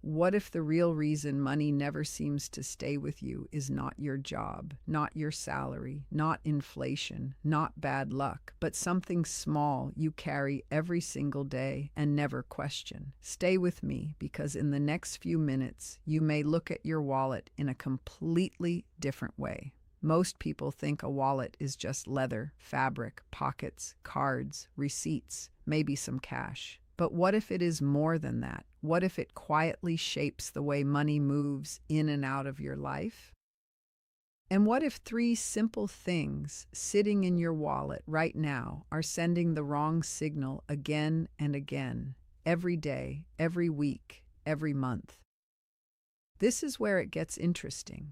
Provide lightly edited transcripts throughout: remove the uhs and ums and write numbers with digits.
What if the real reason money never seems to stay with you is not your job, not your salary, not inflation, not bad luck, but something small you carry every single day and never question? Stay with me, because in the next few minutes, you may look at your wallet in a completely different way. Most people think a wallet is just leather, fabric, pockets, cards, receipts, maybe some cash. But what if it is more than that? What if it quietly shapes the way money moves in and out of your life? And what if three simple things sitting in your wallet right now are sending the wrong signal again and again, every day, every week, every month? This is where it gets interesting.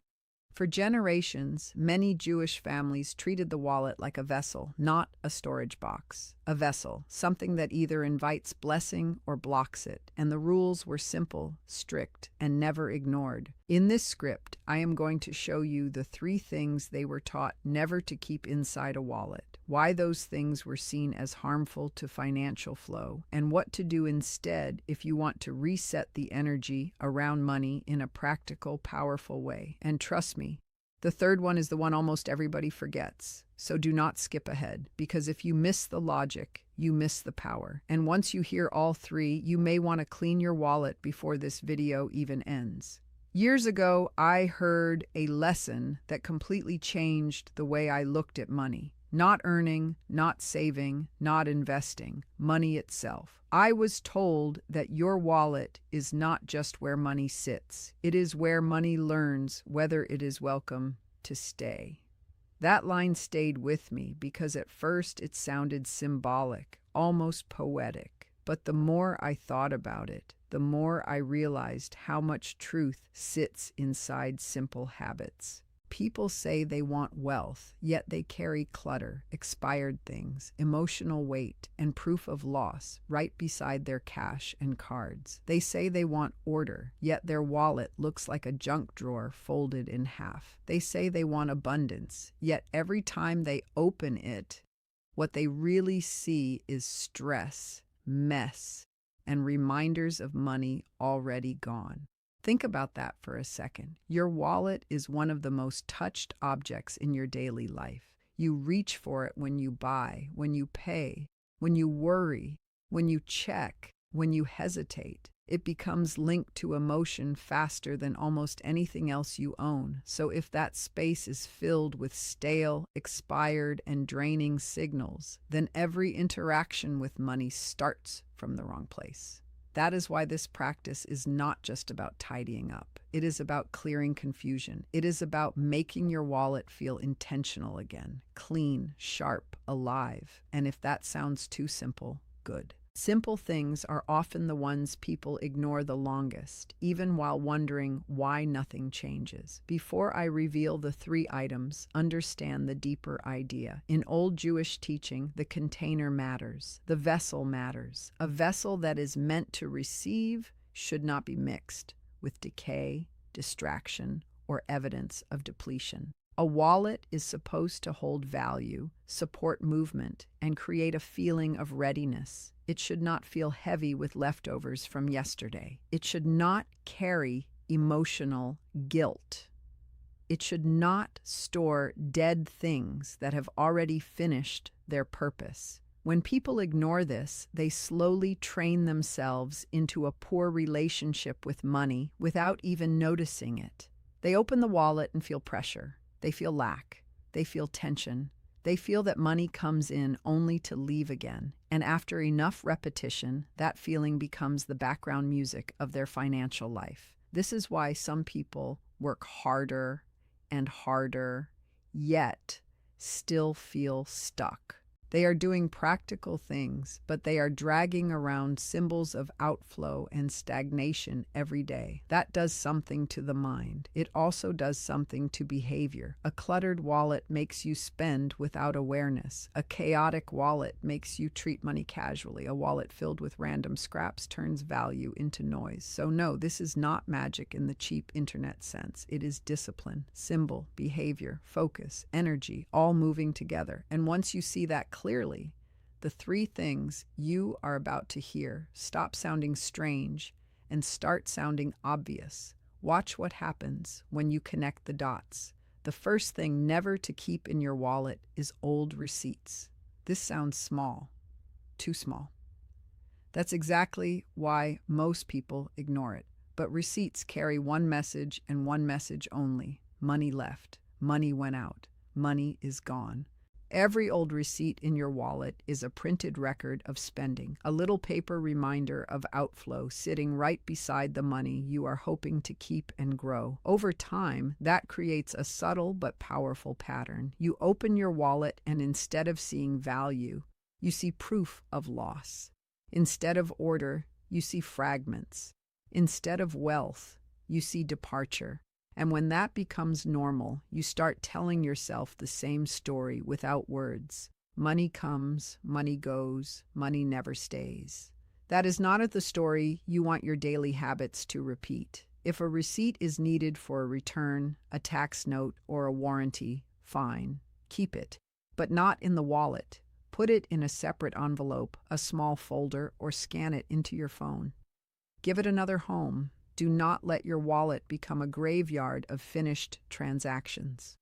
For generations, many Jewish families treated the wallet like a vessel, not a storage box. A vessel, something that either invites blessing or blocks it, and the rules were simple, strict, and never ignored. In this script, I am going to show you the three things they were taught never to keep inside a wallet, why those things were seen as harmful to financial flow, and what to do instead if you want to reset the energy around money in a practical, powerful way. And trust me, the third one is the one almost everybody forgets. So do not skip ahead, because if you miss the logic, you miss the power. And once you hear all three, you may want to clean your wallet before this video even ends. Years ago, I heard a lesson that completely changed the way I looked at money. Not earning, not saving, not investing, money itself. I was told that your wallet is not just where money sits. It is where money learns whether it is welcome to stay. That line stayed with me because at first it sounded symbolic, almost poetic. But the more I thought about it, the more I realized how much truth sits inside simple habits. People say they want wealth, yet they carry clutter, expired things, emotional weight, and proof of loss right beside their cash and cards. They say they want order, yet their wallet looks like a junk drawer folded in half. They say they want abundance, yet every time they open it, what they really see is stress, mess, and reminders of money already gone. Think about that for a second. Your wallet is one of the most touched objects in your daily life. You reach for it when you buy, when you pay, when you worry, when you check, when you hesitate. It becomes linked to emotion faster than almost anything else you own. So if that space is filled with stale, expired, and draining signals, then every interaction with money starts from the wrong place. That is why this practice is not just about tidying up. It is about clearing confusion. It is about making your wallet feel intentional again, clean, sharp, alive. And if that sounds too simple, good. Simple things are often the ones people ignore the longest, even while wondering why nothing changes. Before I reveal the three items, understand the deeper idea. In old Jewish teaching, the container matters. The vessel matters. A vessel that is meant to receive should not be mixed with decay, distraction, or evidence of depletion. A wallet is supposed to hold value, support movement, and create a feeling of readiness. It should not feel heavy with leftovers from yesterday. It should not carry emotional guilt. It should not store dead things that have already finished their purpose. When people ignore this, they slowly train themselves into a poor relationship with money without even noticing it. They open the wallet and feel pressure. They feel lack. They feel tension. They feel that money comes in only to leave again. And after enough repetition, that feeling becomes the background music of their financial life. This is why some people work harder and harder, yet still feel stuck. They are doing practical things, but they are dragging around symbols of outflow and stagnation every day. That does something to the mind. It also does something to behavior. A cluttered wallet makes you spend without awareness. A chaotic wallet makes you treat money casually. A wallet filled with random scraps turns value into noise. So no, this is not magic in the cheap internet sense. It is discipline, symbol, behavior, focus, energy, all moving together. And once you see that clearly, the three things you are about to hear stop sounding strange and start sounding obvious. Watch what happens when you connect the dots. The first thing never to keep in your wallet is old receipts. This sounds small, too small. That's exactly why most people ignore it. But receipts carry one message and one message only. Money left. Money went out. Money is gone. Every old receipt in your wallet is a printed record of spending, a little paper reminder of outflow sitting right beside the money you are hoping to keep and grow. Over time, that creates a subtle but powerful pattern. You open your wallet and instead of seeing value, you see proof of loss. Instead of order, you see fragments. Instead of wealth, you see departure. And when that becomes normal, you start telling yourself the same story without words. Money comes, money goes, money never stays. That is not the story you want your daily habits to repeat. If a receipt is needed for a return, a tax note, or a warranty, fine, keep it, but not in the wallet. Put it in a separate envelope, a small folder, or scan it into your phone. Give it another home. Do not let your wallet become a graveyard of finished transactions.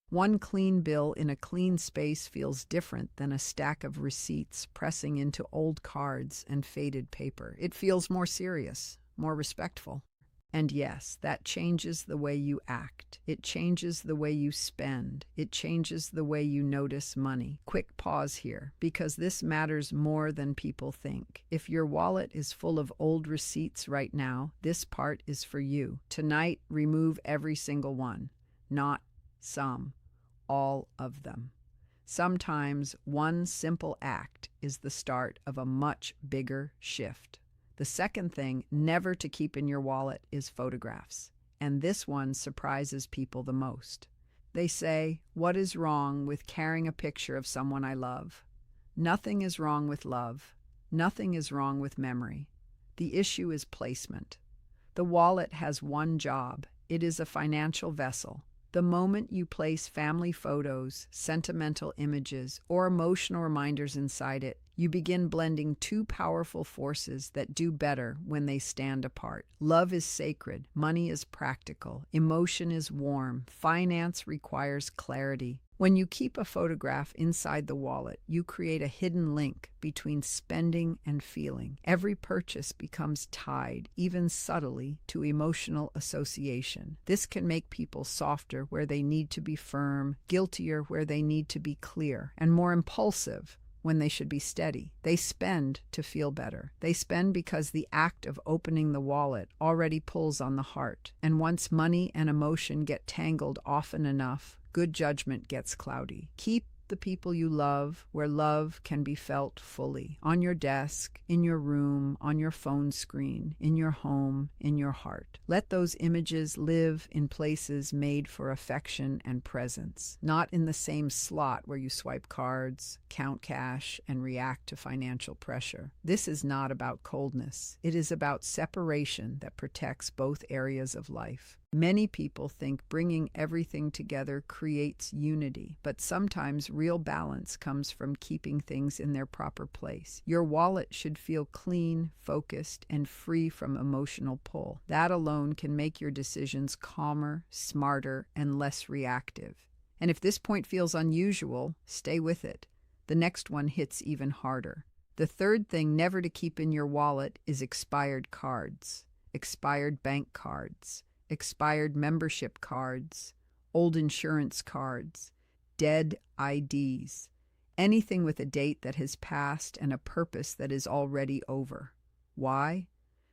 One clean bill in a clean space feels different than a stack of receipts pressing into old cards and faded paper. It feels more serious, more respectful. And yes, that changes the way you act. It changes the way you spend. It changes the way you notice money. Quick pause here, because this matters more than people think. If your wallet is full of old receipts right now, this part is for you. Tonight, remove every single one. Not some, all of them. Sometimes one simple act is the start of a much bigger shift. The second thing never to keep in your wallet is photographs. And this one surprises people the most. They say, "What is wrong with carrying a picture of someone I love?" Nothing is wrong with love. Nothing is wrong with memory. The issue is placement. The wallet has one job. It is a financial vessel. The moment you place family photos, sentimental images, or emotional reminders inside it, you begin blending two powerful forces that do better when they stand apart. Love is sacred, money is practical, emotion is warm, finance requires clarity. When you keep a photograph inside the wallet, you create a hidden link between spending and feeling. Every purchase becomes tied, even subtly, to emotional association. This can make people softer where they need to be firm, guiltier where they need to be clear, and more impulsive when they should be steady. They spend to feel better. They spend because the act of opening the wallet already pulls on the heart. And once money and emotion get tangled often enough, good judgment gets cloudy. Keep the people you love where love can be felt fully. On your desk, in your room, on your phone screen, in your home, in your heart. Let those images live in places made for affection and presence, not in the same slot where you swipe cards, count cash, and react to financial pressure. This is not about coldness. It is about separation that protects both areas of life. Many people think bringing everything together creates unity, but sometimes real balance comes from keeping things in their proper place. Your wallet should feel clean, focused, and free from emotional pull. That alone can make your decisions calmer, smarter, and less reactive. And if this point feels unusual, stay with it. The next one hits even harder. The third thing never to keep in your wallet is expired cards, expired bank cards, expired membership cards, old insurance cards, dead IDs, anything with a date that has passed and a purpose that is already over. Why?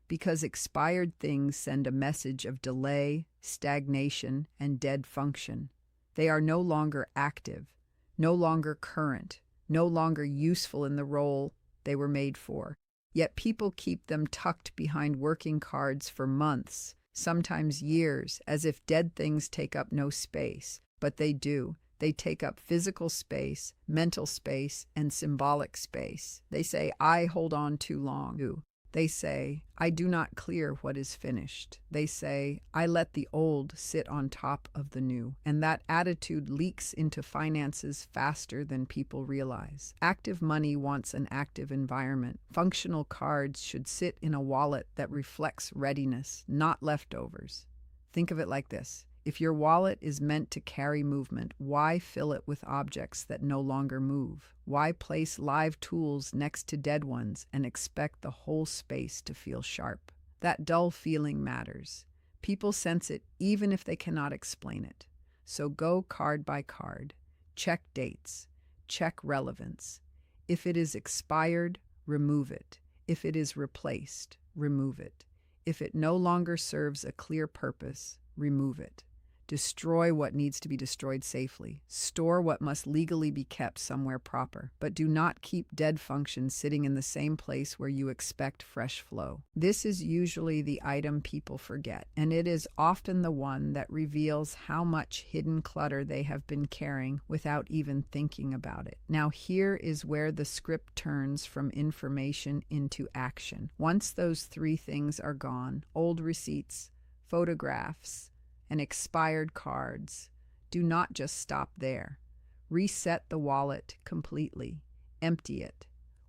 Because expired things send a message of delay, stagnation, and dead function. They are no longer active, no longer current, no longer useful in the role they were made for. Yet people keep them tucked behind working cards for months, sometimes years, as if dead things take up no space. But they do. They take up physical space, mental space, and symbolic space. They say, "I hold on too long." They say, I do not clear what is finished. They say, I let the old sit on top of the new. And that attitude leaks into finances faster than people realize. Active money wants an active environment. Functional cards should sit in a wallet that reflects readiness, not leftovers. Think of it like this. If your wallet is meant to carry movement, why fill it with objects that no longer move? Why place live tools next to dead ones and expect the whole space to feel sharp? That dull feeling matters. People sense it even if they cannot explain it. So go card by card. Check dates. Check relevance. If it is expired, remove it. If it is replaced, remove it. If it no longer serves a clear purpose, remove it. Destroy what needs to be destroyed safely. Store what must legally be kept somewhere proper. But do not keep dead functions sitting in the same place where you expect fresh flow. This is usually the item people forget, and it is often the one that reveals how much hidden clutter they have been carrying without even thinking about it. Now here is where the script turns from information into action. Once those three things are gone, old receipts, photographs, and expired cards, do not just stop there. Reset the wallet completely. Empty it.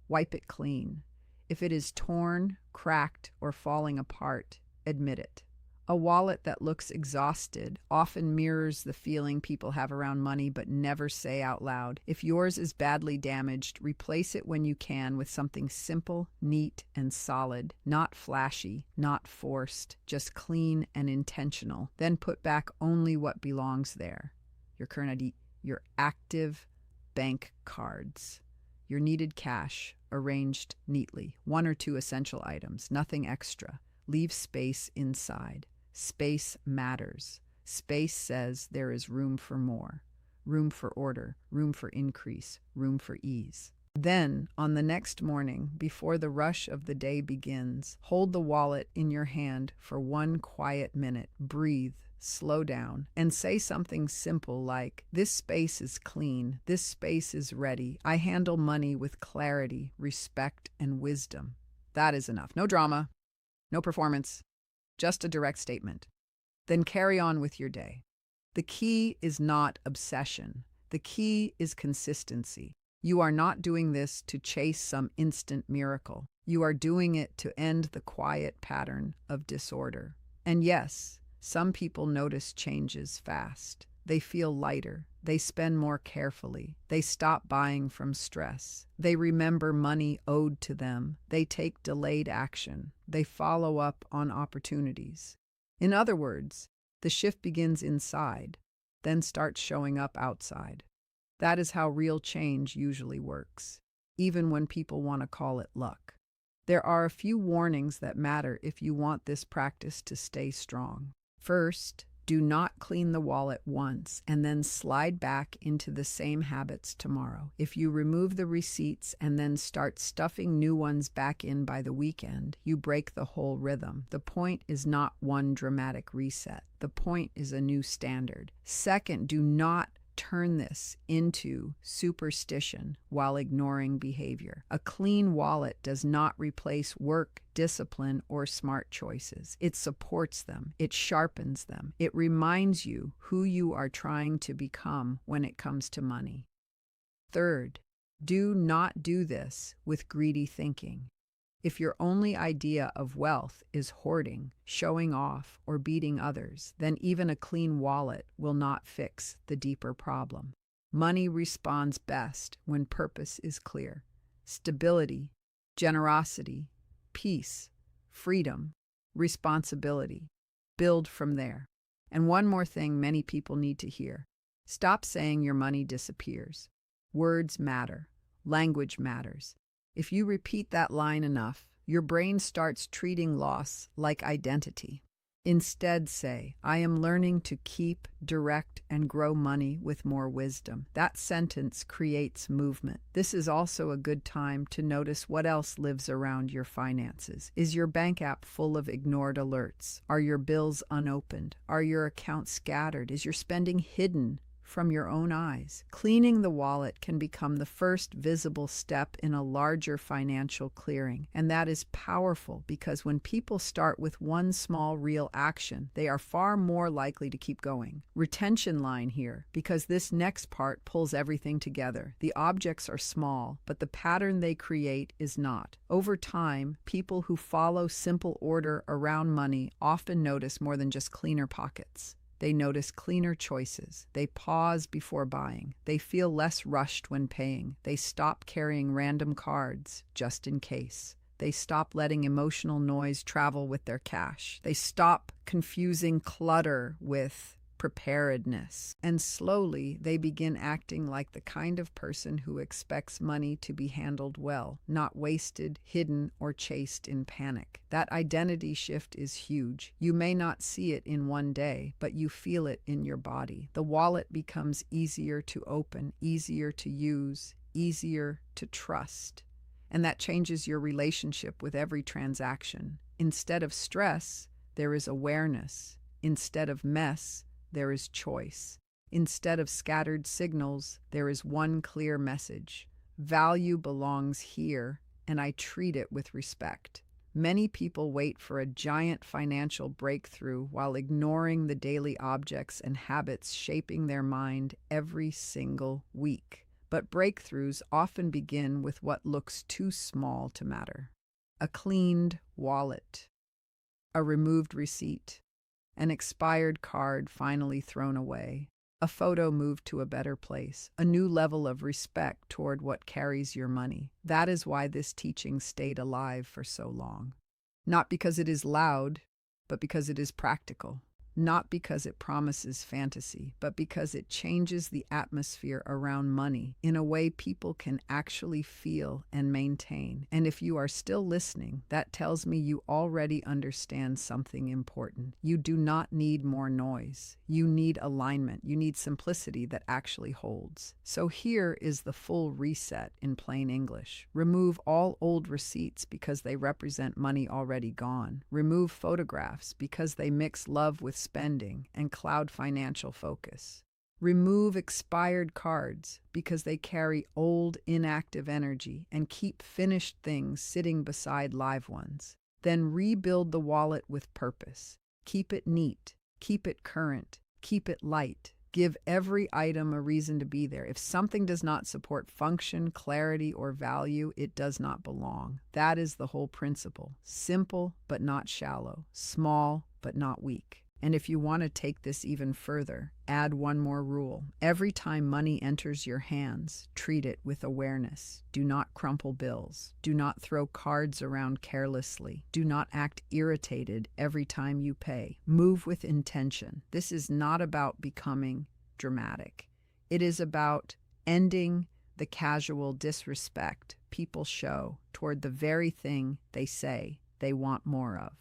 Wipe it clean. If it is torn, cracked, or falling apart, admit it. A wallet that looks exhausted often mirrors the feeling people have around money but never say out loud. If yours is badly damaged, replace it when you can with something simple, neat, and solid. Not flashy, not forced, just clean and intentional. Then put back only what belongs there. Your current ID, your active bank cards, your needed cash, arranged neatly. 1 or 2 essential items, nothing extra. Leave space inside. Space matters. Space says there is room for more, room for order, room for increase, room for ease. Then, on the next morning, before the rush of the day begins, hold the wallet in your hand for 1 quiet minute. Breathe, slow down, and say something simple like, this space is clean, this space is ready. I handle money with clarity, respect, and wisdom. That is enough. No drama, no performance. Just a direct statement. Then carry on with your day. The key is not obsession. The key is consistency. You are not doing this to chase some instant miracle. You are doing it to end the quiet pattern of disorder. And yes, some people notice changes fast. They feel lighter. They spend more carefully. They stop buying from stress. They remember money owed to them. They take delayed action. They follow up on opportunities. In other words, the shift begins inside, then starts showing up outside. That is how real change usually works, even when people want to call it luck. There are a few warnings that matter if you want this practice to stay strong. First, do not clean the wallet once and then slide back into the same habits tomorrow. If you remove the receipts and then start stuffing new ones back in by the weekend, you break the whole rhythm. The point is not one dramatic reset. The point is a new standard. Second, do not turn this into superstition while ignoring behavior. A clean wallet does not replace work, discipline, or smart choices. It supports them. It sharpens them. It reminds you who you are trying to become when it comes to money. Third, do not do this with greedy thinking. If your only idea of wealth is hoarding, showing off, or beating others, then even a clean wallet will not fix the deeper problem. Money responds best when purpose is clear. Stability, generosity, peace, freedom, responsibility. Build from there. And one more thing many people need to hear. Stop saying your money disappears. Words matter. Language matters. If you repeat that line enough, your brain starts treating loss like identity. Instead say, I am learning to keep, direct, and grow money with more wisdom. That sentence creates movement. This is also a good time to notice what else lives around your finances. Is your bank app full of ignored alerts? Are your bills unopened? Are your accounts scattered? Is your spending hidden from your own eyes. Cleaning the wallet can become the first visible step in a larger financial clearing, and that is powerful because when people start with one small real action, they are far more likely to keep going. Retention line here, because this next part pulls everything together. The objects are small, but the pattern they create is not. Over time, people who follow simple order around money often notice more than just cleaner pockets. They notice cleaner choices. They pause before buying. They feel less rushed when paying. They stop carrying random cards just in case. They stop letting emotional noise travel with their cash. They stop confusing clutter with preparedness. And slowly, they begin acting like the kind of person who expects money to be handled well, not wasted, hidden, or chased in panic. That identity shift is huge. You may not see it in one day, but you feel it in your body. The wallet becomes easier to open, easier to use, easier to trust. And that changes your relationship with every transaction. Instead of stress, there is awareness. Instead of mess, there is choice. Instead of scattered signals, there is one clear message. Value belongs here, and I treat it with respect. Many people wait for a giant financial breakthrough while ignoring the daily objects and habits shaping their mind every single week. But breakthroughs often begin with what looks too small to matter. A cleaned wallet, a removed receipt, an expired card finally thrown away, a photo moved to a better place, a new level of respect toward what carries your money. That is why this teaching stayed alive for so long. Not because it is loud, but because it is practical. Not because it promises fantasy, but because it changes the atmosphere around money in a way people can actually feel and maintain. And if you are still listening, that tells me you already understand something important. You do not need more noise. You need alignment. You need simplicity that actually holds. So here is the full reset in plain English. Remove all old receipts because they represent money already gone. Remove photographs because they mix love with spending and cloud financial focus. Remove expired cards because they carry old, inactive energy and keep finished things sitting beside live ones. Then rebuild the wallet with purpose. Keep it neat, keep it current, keep it light. Give every item a reason to be there. If something does not support function, clarity, or value, it does not belong. That is the whole principle. Simple, but not shallow. Small, but not weak. And if you want to take this even further, add one more rule. Every time money enters your hands, treat it with awareness. Do not crumple bills. Do not throw cards around carelessly. Do not act irritated every time you pay. Move with intention. This is not about becoming dramatic. It is about ending the casual disrespect people show toward the very thing they say they want more of.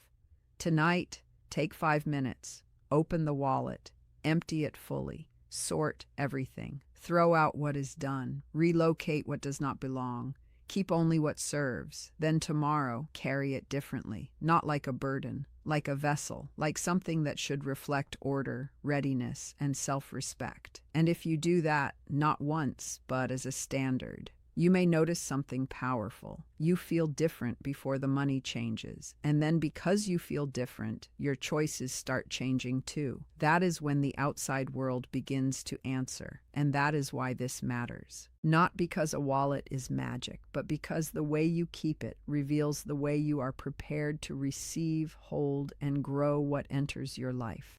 Tonight, take 5 minutes, open the wallet, empty it fully, sort everything, throw out what is done, relocate what does not belong, keep only what serves. Then tomorrow, carry it differently, not like a burden, like a vessel, like something that should reflect order, readiness, and self-respect. And if you do that, not once, but as a standard, you may notice something powerful. You feel different before the money changes. And then because you feel different, your choices start changing too. That is when the outside world begins to answer. And that is why this matters. Not because a wallet is magic, but because the way you keep it reveals the way you are prepared to receive, hold, and grow what enters your life.